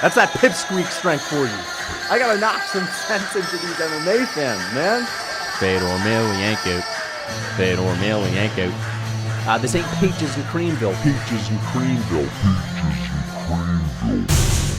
That's that pipsqueak strength for you. I gotta knock some sense into these MMA fans, man. Fedor Emelianenko. Fedor Emelianenko. This ain't Peaches and Creamville. Peaches and Creamville. Peaches and Creamville.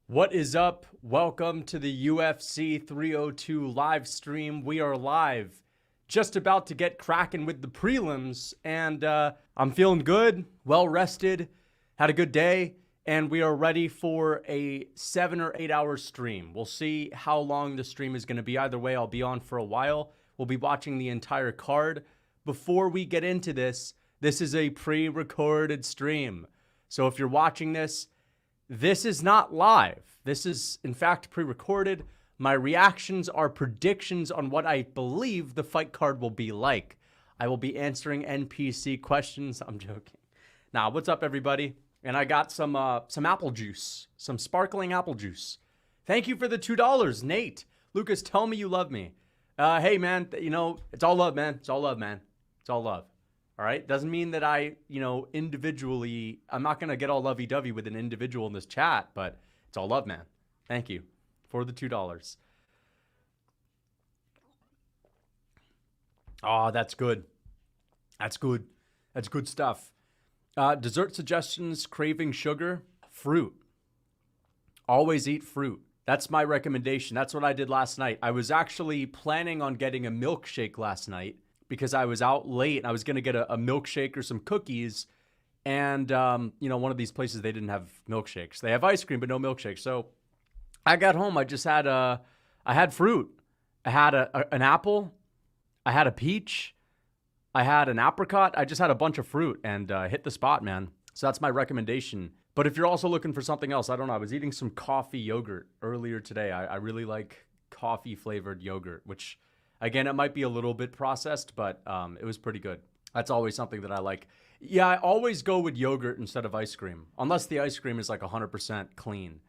What is up? Welcome to the UFC 302 live stream. We are live. Just about to get cracking with the prelims, and I'm feeling good, well rested, had a good day, and we are ready for a 7 or 8 hour stream. We'll see how long the stream is going to be. Either way, I'll be on for a while. We'll be watching the entire card. Before we get into this, this is a pre-recorded stream. So if you're watching this, this is not live. This is, in fact, pre-recorded. My reactions are predictions on what I believe the fight card will be like. I will be answering NPC questions. I'm joking. Now, what's up, everybody? And I got some apple juice, some sparkling apple juice. Thank you for the $2, Nate. Lucas, tell me you love me. Hey, man, you know, it's all love, man. It's all love, man. It's all love. All right? Doesn't mean that I, individually, I'm not going to get all lovey-dovey with an individual in this chat, but it's all love, man. Thank you for the $2. Oh, that's good. That's good. That's good stuff. Dessert suggestions, craving sugar, fruit. Always eat fruit. That's my recommendation. That's what I did last night. I was actually planning on getting a milkshake last night because I was out late and I was going to get a milkshake or some cookies. And, one of these places, they didn't have milkshakes. They have ice cream, but no milkshakes. So I got home. I just had I had fruit. I had an apple. I had a peach. I had an apricot. I just had a bunch of fruit and hit the spot, man. So that's my recommendation. But if you're also looking for something else, I don't know. I was eating some coffee yogurt earlier today. I really like coffee flavored yogurt, which again, it might be a little bit processed, but it was pretty good. That's always something that I like. Yeah, I always go with yogurt instead of ice cream, unless the ice cream is like 100% clean,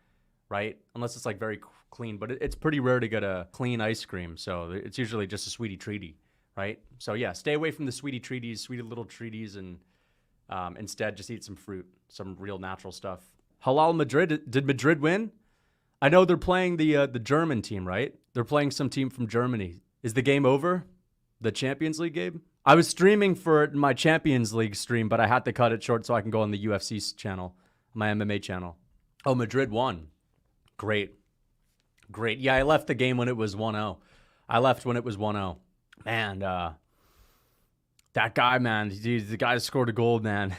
right? Unless it's like very clean, but it's pretty rare to get a clean ice cream. So it's usually just a sweetie treaty. Right? So yeah, stay away from the sweetie treaties, sweet little treaties, and instead just eat some fruit, some real natural stuff. Halal Madrid, did Madrid win? I know they're playing the German team, right? They're playing some team from Germany. Is the game over? The Champions League game? I was streaming for my Champions League stream, but I had to cut it short so I can go on the UFC channel, my MMA channel. Oh, Madrid won. Great. Yeah, I left the game when it was 1-0. I left when it was 1-0. Man, that guy, man, the guy that scored a goal, man.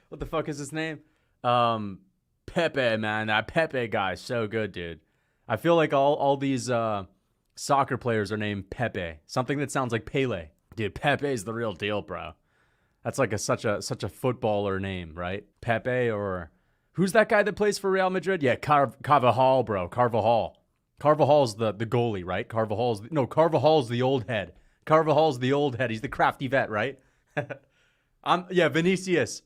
What the fuck is his name? Pepe, man. That Pepe guy, so good, dude. I feel like all these soccer players are named Pepe. Something that sounds like Pele. Dude, Pepe's the real deal, bro. That's like such a footballer name, right? Pepe, or who's that guy that plays for Real Madrid? Yeah, Carvajal, bro. Carvajal's the goalie, right? Carvajal's the old head. Carvajal's the old head. He's the crafty vet, right? Vinicius.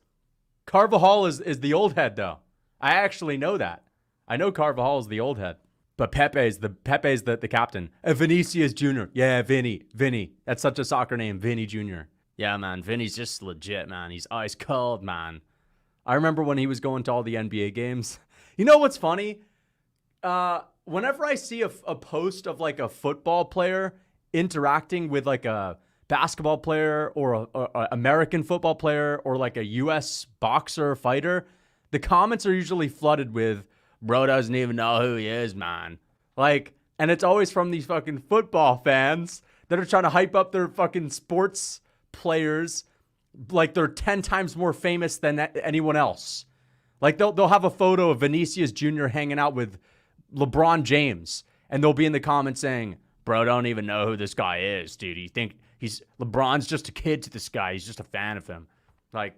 Carvajal is the old head, though. I actually know that. I know Carvajal is the old head. But Pepe's the captain. Vinicius Jr. Yeah, Vinny. That's such a soccer name, Vinny Jr. Yeah, man. Vinny's just legit, man. He's ice cold, man. I remember when he was going to all the NBA games. You know what's funny? Whenever I see a post of like a football player interacting with like a basketball player or a American football player or like a US boxer fighter, the comments are usually flooded with, bro doesn't even know who he is, man. Like, and it's always from these fucking football fans that are trying to hype up their fucking sports players like they're 10 times more famous than anyone else. Like they'll have a photo of Vinicius Jr. hanging out with LeBron James, and they'll be in the comments saying, bro, don't even know who this guy is, dude. You think LeBron's just a kid to this guy. He's just a fan of him. Like,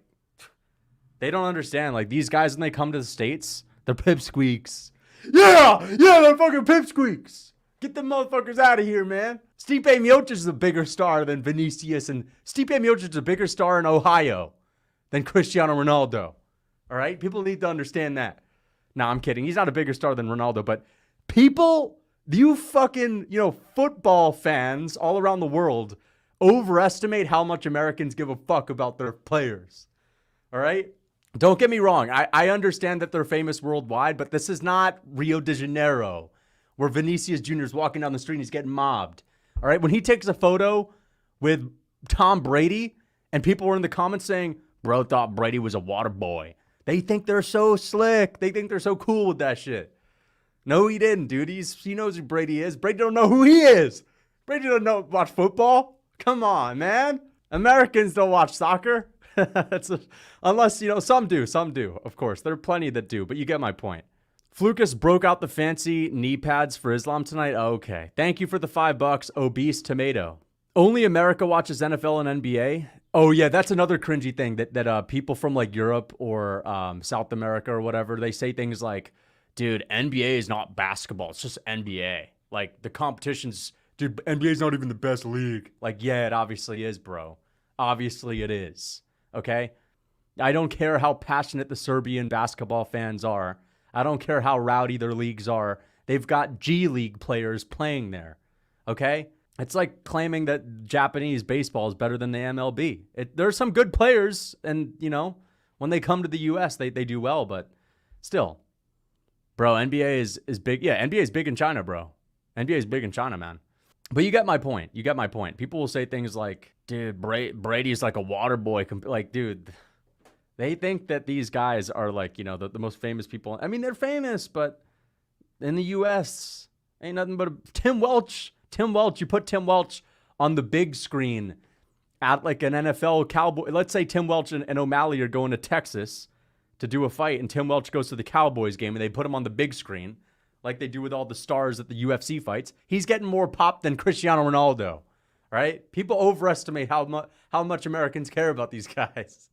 they don't understand. Like, these guys, when they come to the States, they're pipsqueaks. Yeah, they're fucking pipsqueaks. Get them motherfuckers out of here, man. Stipe Miocic is a bigger star than Vinicius, and Stipe Miocic is a bigger star in Ohio than Cristiano Ronaldo. All right? People need to understand that. No, I'm kidding. He's not a bigger star than Ronaldo, but people, you fucking, football fans all around the world overestimate how much Americans give a fuck about their players. All right? Don't get me wrong. I understand that they're famous worldwide, but this is not Rio de Janeiro where Vinicius Jr. is walking down the street and he's getting mobbed. All right. When he takes a photo with Tom Brady and people were in the comments saying, bro thought Brady was a water boy. They think they're so slick. They think they're so cool with that shit. No, he didn't, dude. He knows who Brady is. Brady don't know who he is. Brady don't watch football. Come on, man. Americans don't watch soccer. Unless, some do. Some do, of course. There are plenty that do, but you get my point. Flukas broke out the fancy knee pads for Islam tonight. Okay. Thank you for the $5, obese tomato. Only America watches NFL and NBA. Oh, yeah, that's another cringy thing that people from like Europe or South America or whatever, they say things like, dude, NBA is not basketball. It's just NBA. Like, the competition's, dude, NBA is not even the best league. Like, yeah, it obviously is, bro. Obviously it is. Okay? I don't care how passionate the Serbian basketball fans are. I don't care how rowdy their leagues are. They've got G League players playing there. Okay? It's like claiming that Japanese baseball is better than the MLB. There's some good players, and, when they come to the U.S., they do well, but still. Bro, NBA is big. Yeah, NBA is big in China, bro. NBA is big in China, man. But you get my point. People will say things like, dude, Brady's like a water boy. Like, dude, they think that these guys are like, the most famous people. I mean, they're famous, but in the U.S., ain't nothing but Tim Welch. You put Tim Welch on the big screen at like an NFL Cowboy. Let's say Tim Welch and O'Malley are going to Texas to do a fight, and Tim Welch goes to the Cowboys game, and they put him on the big screen like they do with all the stars at the UFC fights. He's getting more pop than Cristiano Ronaldo, right? People overestimate how much Americans care about these guys.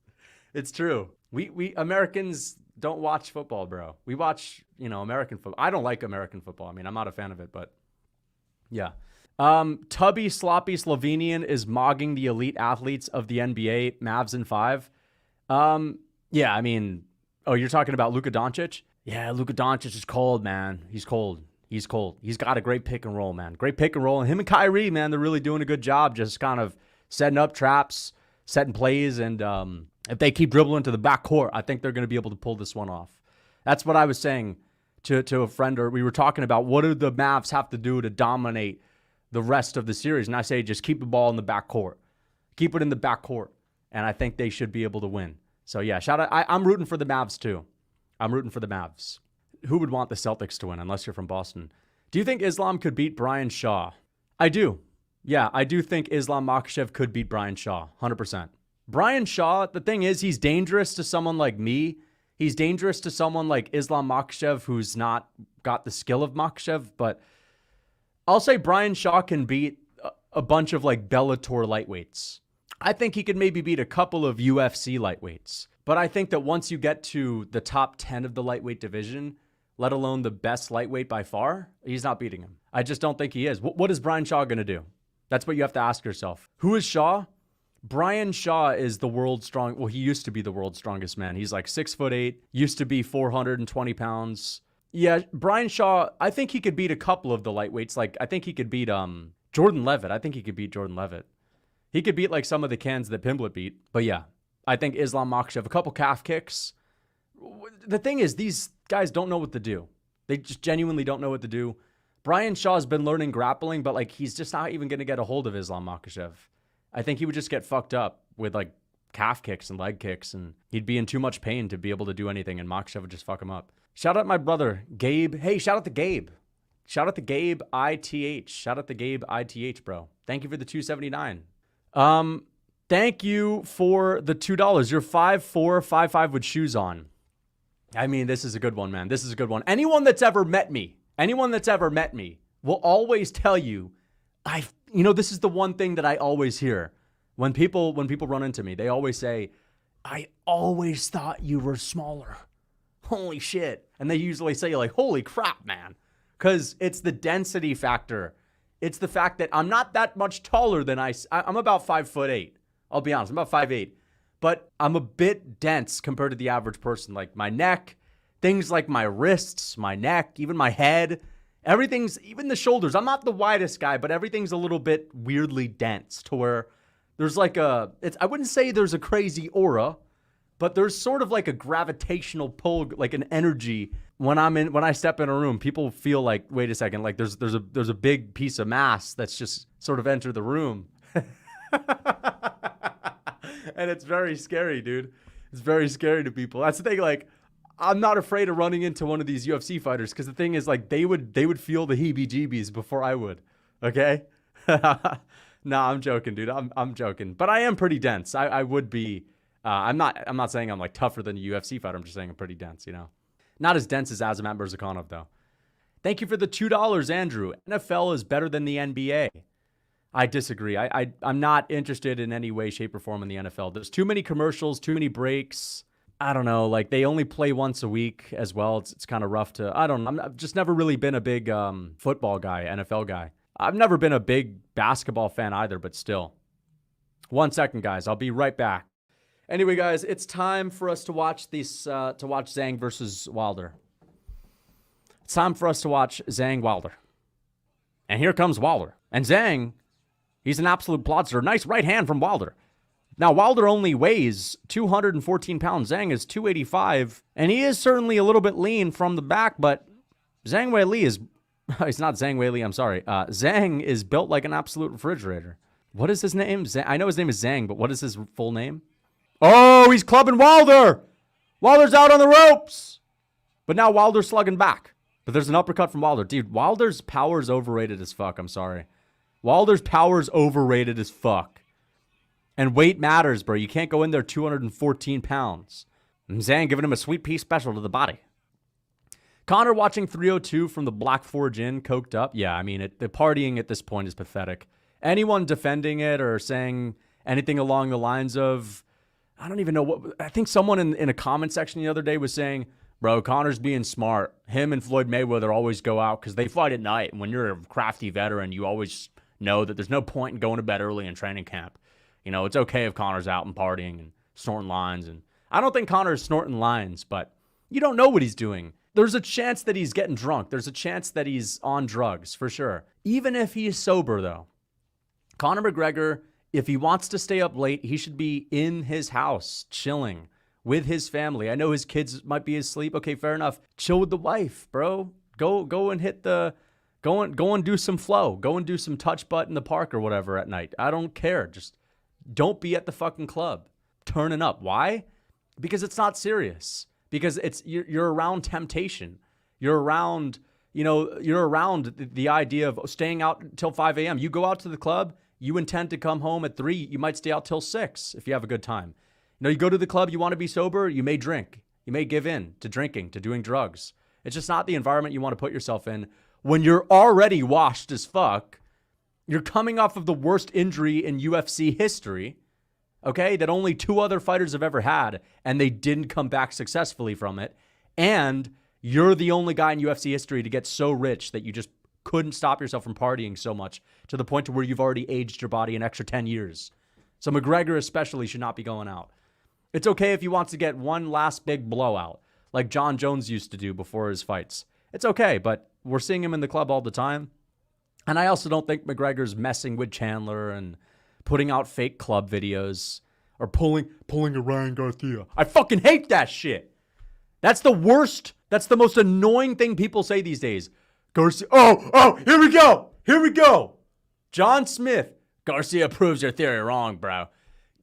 It's true. We Americans don't watch football, bro. We watch, American football. I don't like American football. I mean, I'm not a fan of it, but yeah. Tubby Sloppy Slovenian is mogging the elite athletes of the NBA, Mavs in 5. Yeah, I mean, you're talking about Luka Doncic? Yeah, Luka Doncic is cold, man. He's cold. He's got a great pick and roll, man. Great pick and roll. And him and Kyrie, man, they're really doing a good job just kind of setting up traps, setting plays, and if they keep dribbling to the backcourt, I think they're going to be able to pull this one off. That's what I was saying to a friend, or we were talking about what do the Mavs have to do to dominate the rest of the series. And I say just keep the ball in the backcourt. Keep it in the backcourt. And I think they should be able to win. So, yeah, shout out. I'm rooting for the Mavs, too. I'm rooting for the Mavs. Who would want the Celtics to win unless you're from Boston? Do you think Islam could beat Brian Shaw? I do. Yeah, I do think Islam Makhachev could beat Brian Shaw, 100%. Brian Shaw, the thing is, he's dangerous to someone like me. He's dangerous to someone like Islam Makhachev, who's not got the skill of Makhachev. But I'll say Brian Shaw can beat a bunch of like Bellator lightweights. I think he could maybe beat a couple of UFC lightweights. But I think that once you get to the top 10 of the lightweight division, let alone the best lightweight by far, he's not beating him. I just don't think he is. What is Brian Shaw going to do? That's what you have to ask yourself. Who is Shaw? Brian Shaw is the world's strong. Well, he used to be the world's strongest man. He's like 6'8", used to be 420 pounds. Yeah, Brian Shaw, I think he could beat a couple of the lightweights. Like, I think he could beat Jordan Levitt. I think he could beat Jordan Levitt. He could beat like some of the cans that Pimblett beat. But yeah, I think Islam Makhachev, a couple calf kicks. The thing is, these guys don't know what to do. They just genuinely don't know what to do. Brian Shaw's been learning grappling, but like he's just not even going to get a hold of Islam Makhachev. I think he would just get fucked up with like calf kicks and leg kicks, and he'd be in too much pain to be able to do anything, and Makhachev would just fuck him up. Shout out my brother, Gabe. Hey, shout out to Gabe. Shout out to Gabe ITH. Shout out to Gabe ITH, bro. Thank you for the $2.79. Thank you for the $2. You're 5'4", 5'5" with shoes on. I mean, this is a good one, man. This is a good one. Anyone that's ever met me will always tell you, this is the one thing that I always hear when people run into me. They always say, I always thought you were smaller. Holy shit. And they usually say like, holy crap, man. Because it's the density factor. It's the fact that I'm not that much taller than I'm about 5'8". I'll be honest, I'm about 5'8". But I'm a bit dense compared to the average person. Like my neck, things like my wrists, my neck, even my head, even the shoulders. I'm not the widest guy, but everything's a little bit weirdly dense to where there's like I wouldn't say there's a crazy aura, but there's sort of like a gravitational pull, like an energy when I step in a room. People feel like, wait a second, like there's a big piece of mass that's just sort of entered the room. And it's very scary, dude. It's very scary to people. That's the thing. Like, I'm not afraid of running into one of these UFC fighters because the thing is, like, they would feel the heebie-jeebies before I would. Okay? Nah, I'm joking, dude. I'm joking, but I am pretty dense. I would be. I'm not saying I'm like tougher than a UFC fighter. I'm just saying I'm pretty dense. You know, not as dense as Azamat Murzakanov though. Thank you for the $2, Andrew. NFL is better than the NBA. I disagree. I'm not interested in any way, shape, or form in the NFL. There's too many commercials, too many breaks. I don't know. Like, they only play once a week as well. It's kind of rough to. I don't know. I've just never really been a big football guy, NFL guy. I've never been a big basketball fan either, but still. 1 second, guys. I'll be right back. Anyway, guys, it's time for us to watch Zhang versus Wilder. It's time for us to watch Zhang Wilder. And here comes Wilder. And Zhang, he's an absolute plodster. Nice right hand from Wilder. Now, Wilder only weighs 214 pounds. Zhang is 285. And he is certainly a little bit lean from the back, but Zhang Weili is... It's not Zhang Weili, I'm sorry. Zhang is built like an absolute refrigerator. What is his name? I know his name is Zhang, but what is his full name? Oh, he's clubbing Wilder. Wilder's out on the ropes. But now Wilder's slugging back. But there's an uppercut from Wilder. Dude, Wilder's power is overrated as fuck. I'm sorry. Wilder's power is overrated as fuck. And weight matters, bro. You can't go in there 214 pounds. And Zhang giving him a sweet pea special to the body. Connor watching 302 from the Black Forge Inn, coked up. Yeah, I mean, the partying at this point is pathetic. Anyone defending it or saying anything along the lines of, I don't even know what, I think someone in a comment section the other day was saying, bro, Connor's being smart. Him and Floyd Mayweather always go out because they fight at night. And when you're a crafty veteran, you always know that there's no point in going to bed early in training camp. You know, it's okay if Connor's out and partying and snorting lines. And I don't think Connor's snorting lines, but you don't know what he's doing. There's a chance that he's getting drunk. There's a chance that he's on drugs, for sure. Even if he's sober, though. Conor McGregor, if he wants to stay up late, he should be in his house, chilling with his family. I know his kids might be asleep. Okay, fair enough. Chill with the wife, bro. Go and hit the... Go and do some flow. Go and do some touch butt in the park or whatever at night. I don't care. Just don't be at the fucking club turning up. Why? Because it's not serious. Because you're around temptation. You're around, you're around the idea of staying out until 5 a.m. You go out to the club, you intend to come home at 3. You might stay out till 6 if you have a good time. You go to the club, you want to be sober, you may drink. You may give in to drinking, to doing drugs. It's just not the environment you want to put yourself in when you're already washed as fuck. You're coming off of the worst injury in UFC history. Okay, that only 2 other fighters have ever had, and they didn't come back successfully from it. And you're the only guy in UFC history to get so rich that you just couldn't stop yourself from partying so much to the point to where you've already aged your body an extra 10 years. So McGregor especially should not be going out. It's okay if he wants to get one last big blowout, like John Jones used to do before his fights. It's okay, but we're seeing him in the club all the time. And I also don't think McGregor's messing with Chandler and putting out fake club videos or pulling a Ryan Garcia. I fucking hate that shit. That's the worst. That's the most annoying thing people say these days. Garcia. Oh, here we go. John Smith. Garcia proves your theory wrong, bro.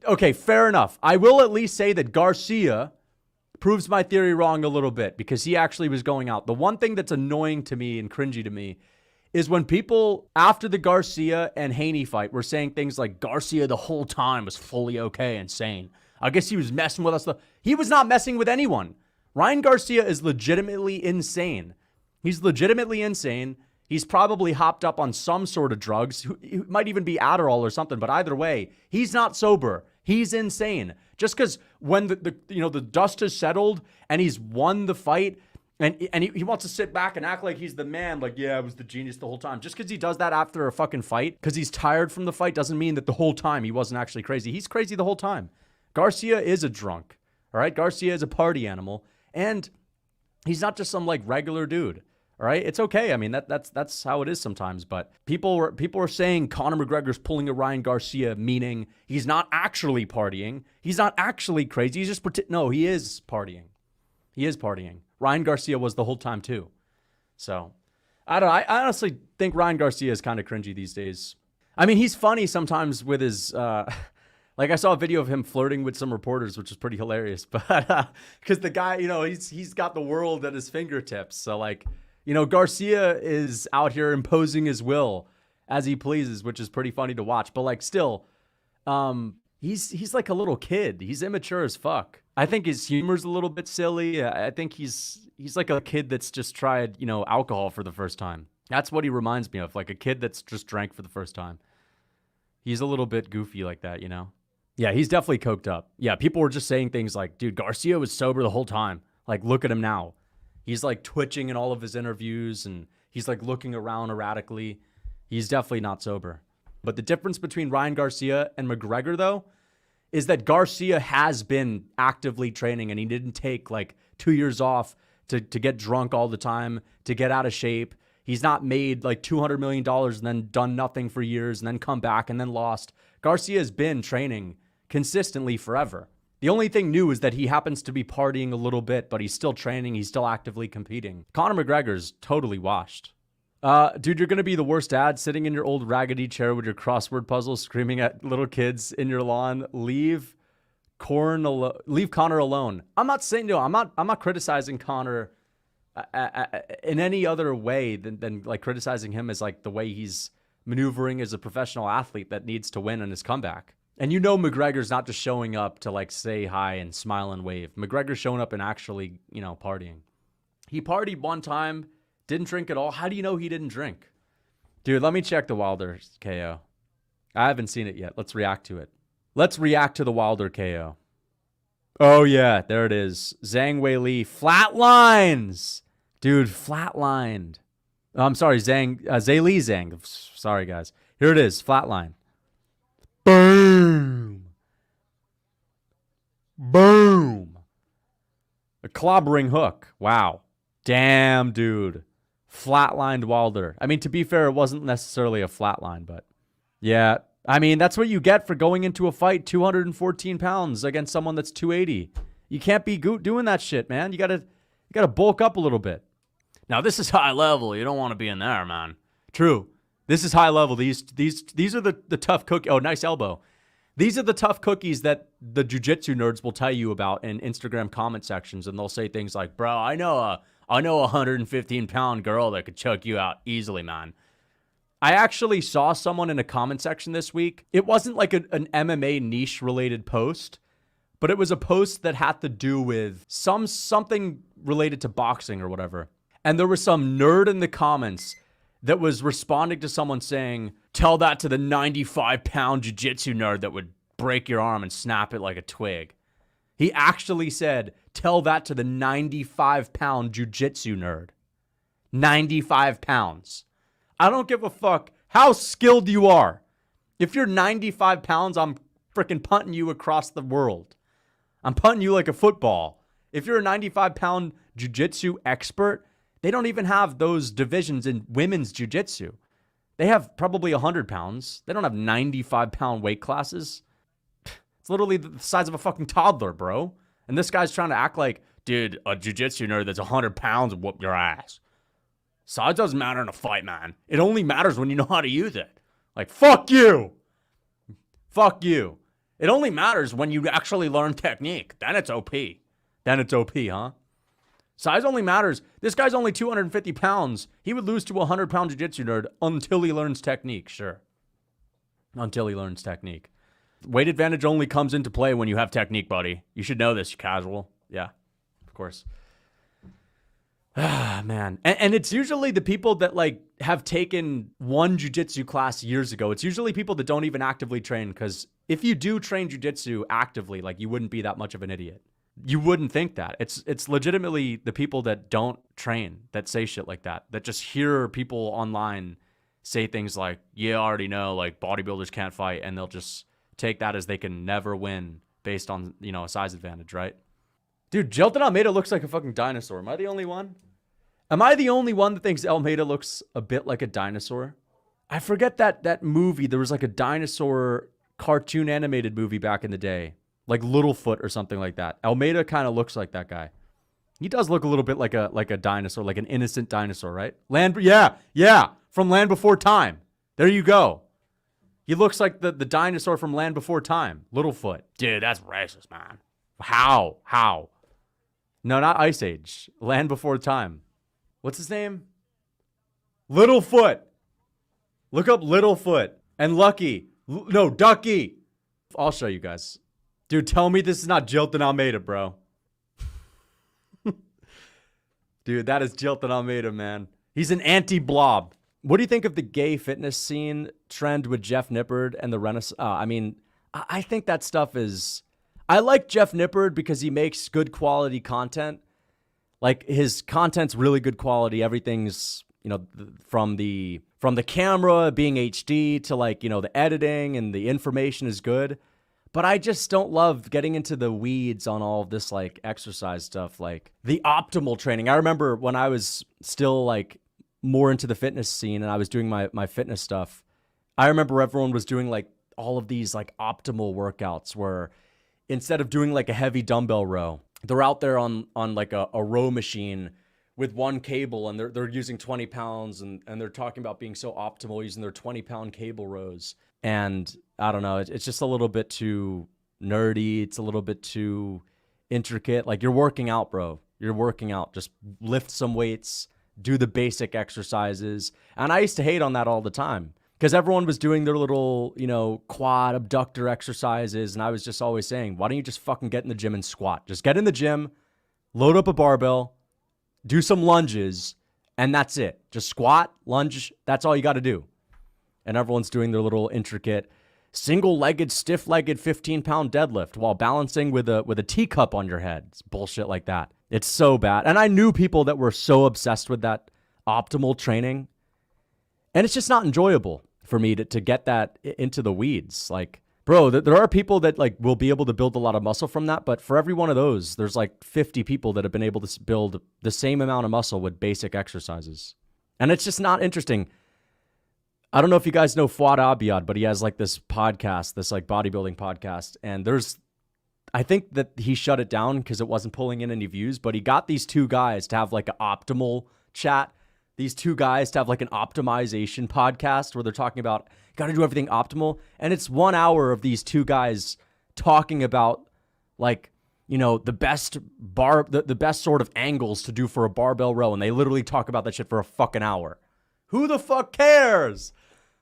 Okay, fair enough. I will at least say that Garcia proves my theory wrong a little bit because he actually was going out. The one thing that's annoying to me and cringy to me is when people, after the Garcia and Haney fight, were saying things like Garcia the whole time was fully okay and sane. I guess he was messing with us. He was not messing with anyone. Ryan Garcia is legitimately insane. He's legitimately insane. He's probably hopped up on some sort of drugs. He might even be Adderall or something, but either way, he's not sober. He's insane. Just because when the dust has settled and he's won the fight, and he wants to sit back and act like he's the man, like, yeah, I was the genius the whole time. Just because he does that after a fucking fight, because he's tired from the fight, doesn't mean that the whole time he wasn't actually crazy. He's crazy the whole time. Garcia is a drunk, all right? Garcia is a party animal, and he's not just some, like, regular dude, All right, it's okay. I mean, that's how it is sometimes. But people were saying Conor McGregor's pulling a Ryan Garcia, meaning he's not actually partying. He's not actually crazy. He's just no, he is partying. He is partying. Ryan Garcia was the whole time too. So I don't know. I honestly think Ryan Garcia is kind of cringy these days. I mean, he's funny sometimes with his. Like I saw a video of him flirting with some reporters, which is pretty hilarious. But because the guy, you know, he's got the world at his fingertips. So like. You know, Garcia is out here imposing his will as he pleases, which is pretty funny to watch. But like, still, he's like a little kid. He's immature as fuck. I think his humor's a little bit silly. I think he's like a kid that's just tried, you know, alcohol for the first time. That's what he reminds me of, like a kid that's just drank for the first time. He's a little bit goofy like that, you know? Yeah, he's definitely coked up. Yeah, people were just saying things like, dude, Garcia was sober the whole time. Like, look at him now. He's like twitching in all of his interviews and he's like looking around erratically. He's definitely not sober. But the difference between Ryan Garcia and McGregor, though, is that Garcia has been actively training and he didn't take like 2 years off to get drunk all the time, to get out of shape. He's not made like $200 million and then done nothing for years and then come back and then lost. Garcia has been training consistently forever. The only thing new is that he happens to be partying a little bit, but he's still training. He's still actively competing. Conor McGregor's totally washed. Dude, you're going to be the worst dad sitting in your old raggedy chair with your crossword puzzle, screaming at little kids in your lawn. Leave Conor alone. I'm not saying, no, I'm not criticizing Conor in any other way than like criticizing him as like the way he's maneuvering as a professional athlete that needs to win in his comeback. And you know McGregor's not just showing up to like say hi and smile and wave. McGregor's showing up and actually, you know, partying. He partied one time, didn't drink at all. How do you know he didn't drink? Dude, let me check the Wilder KO. I haven't seen it yet. Let's react to it. Let's react to the Wilder KO. Oh yeah, there it is. Zhang Weili flatlines. Dude, flatlined. I'm sorry, Zhang Zhang. Sorry guys. Here it is, flatline. Boom. Boom. A clobbering hook. Wow. Damn, dude. Flatlined Wilder. I mean, to be fair, it wasn't necessarily a flatline, but yeah. I mean, that's what you get for going into a fight 214 pounds against someone that's 280. You can't be doing that shit, man. You gotta bulk up a little bit. Now, this is high level. You don't want to be in there, man. True. This is high level. These are the tough cookies. Oh, nice elbow. These are the tough cookies that the jiu-jitsu nerds will tell you about in Instagram comment sections, and they'll say things like, "Bro, I know a 115-pound girl that could choke you out easily, man." I actually saw someone in a comment section this week. It wasn't like an MMA niche related post, but it was a post that had to do with something related to boxing or whatever. And there was some nerd in the comments that was responding to someone saying, "Tell that to the 95-pound jiu-jitsu nerd that would break your arm and snap it like a twig." He actually said, "Tell that to the 95-pound jiu-jitsu nerd." 95 pounds. I don't give a fuck how skilled you are. If you're 95 pounds, I'm freaking punting you across the world. I'm punting you like a football. If you're a 95-pound jiu-jitsu expert, they don't even have those divisions in women's jiu-jitsu. They have probably 100 pounds. They don't have 95-pound weight classes. It's literally the size of a fucking toddler, bro. And this guy's trying to act like, dude, a jiu-jitsu nerd that's 100 pounds will whoop your ass. Size doesn't matter in a fight, man. It only matters when you know how to use it. Like, fuck you. Fuck you. It only matters when you actually learn technique. Then it's OP. Then it's OP, huh? Size only matters. This guy's only 250 pounds. He would lose to a 100-pound jiu-jitsu nerd until he learns technique, sure. Until he learns technique. Weight advantage only comes into play when you have technique, buddy. You should know this, casual. Yeah, of course. Ah, man. And it's usually the people that, like, have taken one jiu-jitsu class years ago. It's usually people that don't even actively train, because if you do train jiu-jitsu actively, like, you wouldn't be that much of an idiot. You wouldn't think that. It's legitimately the people that don't train that say shit like that just hear people online say things like, yeah, I already know, like, bodybuilders can't fight, and they'll just take that as they can never win based on, you know, a size advantage, right? Dude, Jailton Almeida looks like a fucking dinosaur. Am I the only one? Am I the only one that thinks Almeida looks a bit like a dinosaur? I forget that movie. There was like a dinosaur cartoon animated movie back in the day, like Littlefoot or something like that. Almeida kind of looks like that guy. He does look a little bit like a dinosaur, like an innocent dinosaur, right? Yeah, from Land Before Time. There you go. He looks like the dinosaur from Land Before Time, Littlefoot. Dude, that's racist, man. How? No, not Ice Age. Land Before Time. What's his name? Littlefoot. Look up Littlefoot and Lucky. No, Ducky. I'll show you guys. Dude, tell me this is not Jilton Almeida, bro. Dude, that is Jilton Almeida, man. He's an anti-blob. What do you think of the gay fitness scene trend with Jeff Nippard and the Renaissance? I think that stuff is... I like Jeff Nippard because he makes good quality content. Like, his content's really good quality. Everything's, from the camera being HD to, like, the editing and the information is good. But I just don't love getting into the weeds on all of this, like, exercise stuff, like the optimal training. I remember when I was still, like, more into the fitness scene and I was doing my fitness stuff, I remember everyone was doing, like, all of these, like, optimal workouts where instead of doing, like, a heavy dumbbell row, they're out there on like, a row machine with one cable and they're using 20 pounds and they're talking about being so optimal using their 20-pound cable rows. And I don't know, it's just a little bit too nerdy. It's a little bit too intricate. Like, you're working out, bro. You're working out. Just lift some weights, do the basic exercises. And I used to hate on that all the time because everyone was doing their little, quad abductor exercises. And I was just always saying, why don't you just fucking get in the gym and squat? Just get in the gym, load up a barbell, do some lunges, and that's it. Just squat, lunge. That's all you got to do. And everyone's doing their little intricate single-legged, stiff-legged 15-pound deadlift while balancing with a teacup on your head. It's bullshit like that. It's so bad. And I knew people that were so obsessed with that optimal training. And it's just not enjoyable for me to get that into the weeds. Like, bro, there are people that, like, will be able to build a lot of muscle from that. But for every one of those, there's like 50 people that have been able to build the same amount of muscle with basic exercises. And it's just not interesting. I don't know if you guys know Fuad Abiad, but he has like this podcast, this like bodybuilding podcast. And I think that he shut it down because it wasn't pulling in any views, but he got these two guys to have like an optimal chat. These two guys to have like an optimization podcast where they're talking about, got to do everything optimal. And it's 1 hour of these two guys talking about like, the best the best sort of angles to do for a barbell row. And they literally talk about that shit for a fucking hour. Who the fuck cares?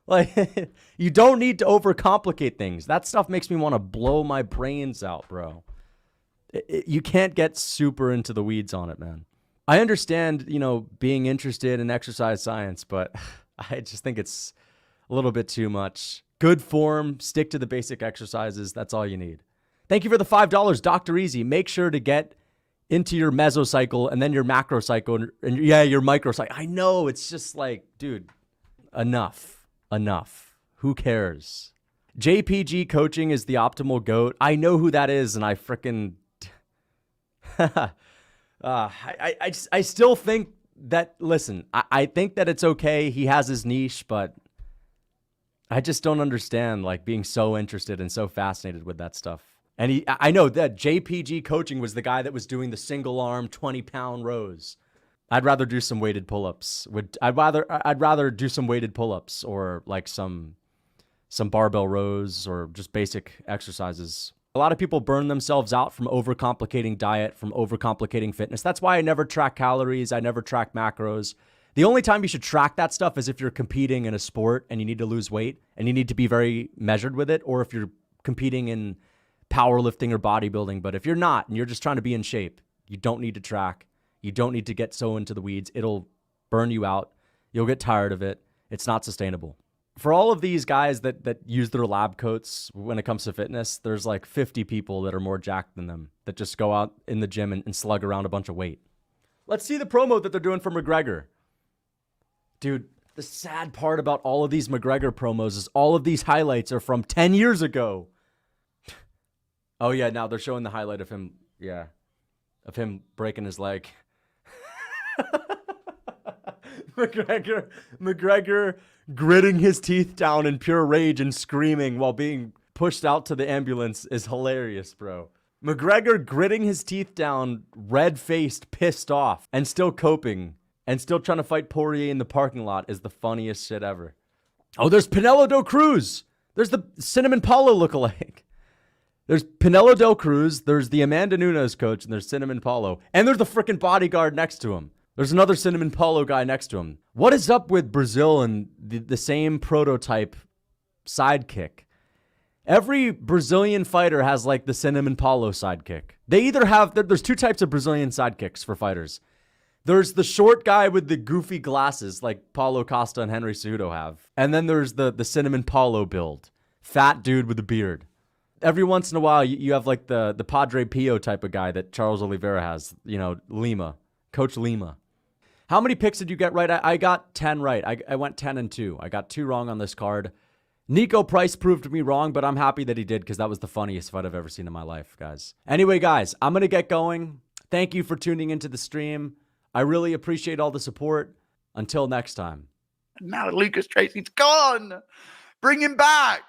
Like, you don't need to overcomplicate things. That stuff makes me want to blow my brains out, bro. You can't get super into the weeds on it, man. I understand, being interested in exercise science, but I just think it's a little bit too much. Good form, stick to the basic exercises. That's all you need. Thank you for the $5, Dr. Easy. Make sure to get into your mesocycle and then your macrocycle and your microcycle. I know, it's just like, dude, enough. Who cares? JPG Coaching is the optimal GOAT. I know who that is, and I freaking... I still think that, listen, I think that it's okay. He has his niche, but I just don't understand, like, being so interested and so fascinated with that stuff. And I know that JPG Coaching was the guy that was doing the single arm 20-pound rows. I'd rather do some weighted pull-ups. I'd rather do some weighted pull-ups or like some barbell rows or just basic exercises. A lot of people burn themselves out from overcomplicating diet, from overcomplicating fitness. That's why I never track calories. I never track macros. The only time you should track that stuff is if you're competing in a sport and you need to lose weight and you need to be very measured with it, or if you're competing in powerlifting or bodybuilding. But if you're not and you're just trying to be in shape, you don't need to track. You don't need to get so into the weeds. It'll burn you out. You'll get tired of it. It's not sustainable. For all of these guys that use their lab coats when it comes to fitness, there's like 50 people that are more jacked than them that just go out in the gym and slug around a bunch of weight. Let's see the promo that they're doing for McGregor. Dude, the sad part about all of these McGregor promos is all of these highlights are from 10 years ago. Oh yeah, now they're showing the highlight of him, of him breaking his leg. McGregor gritting his teeth down in pure rage and screaming while being pushed out to the ambulance is hilarious, bro. McGregor gritting his teeth down, red-faced, pissed off, and still coping, and still trying to fight Poirier in the parking lot is the funniest shit ever. Oh, there's Pinelo Del Cruz. There's the Cinnamon Paulo lookalike. There's Pinelo Del Cruz, there's the Amanda Nunes coach, and there's Cinnamon Paulo. And there's the freaking bodyguard next to him. There's another Cinnamon Paulo guy next to him. What is up with Brazil and the same prototype sidekick? Every Brazilian fighter has like the Cinnamon Paulo sidekick. They either have, there's two types of Brazilian sidekicks for fighters. There's the short guy with the goofy glasses like Paulo Costa and Henry Cejudo have. And then there's the Cinnamon Paulo build. Fat dude with a beard. Every once in a while, you have like the Padre Pio type of guy that Charles Oliveira has. You know, Lima. Coach Lima. How many picks did you get right? I got 10 right. I went 10-2. I got 2 wrong on this card. Nico Price proved me wrong, but I'm happy that he did because that was the funniest fight I've ever seen in my life, guys. Anyway, guys, I'm going to get going. Thank you for tuning into the stream. I really appreciate all the support. Until next time. Now Lucas Tracy's gone. Bring him back.